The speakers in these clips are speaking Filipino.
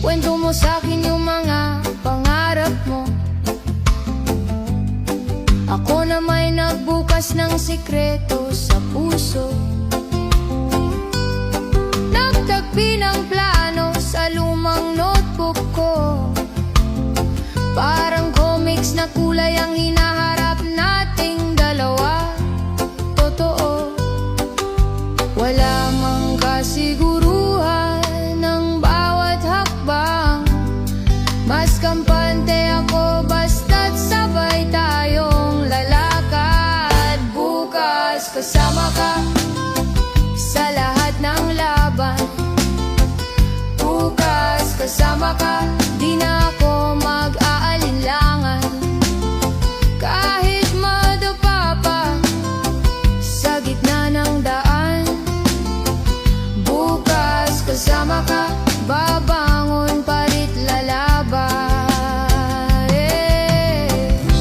Kwento mo sa'kin yung mga pangarap mo. Ako na may nagbukas ng sikreto sa puso. Nagtagpi ng plano sa lumang notebook ko. Parang comics na kulay ang hinaharap nating dalawa. Totoo, wala mang kasiguruhan ng bawat hakbang. Mas kampante ako basta't sabay tayong lalakad. Bukas kasama ka sa lahat ng laban. Bukas kasama ka, di na ako mag-aalinlangan. Kahit madapa pa sa gitna ng daan. Bukas kasama ka, babangon palit lalaban.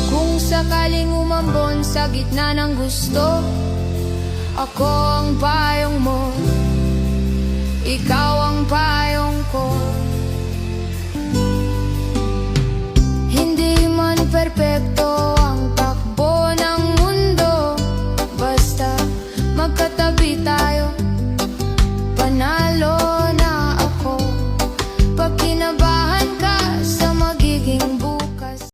Kung sakaling umambon sa gitna ng gusto, ako ang payong mo, ikaw ang payong ko.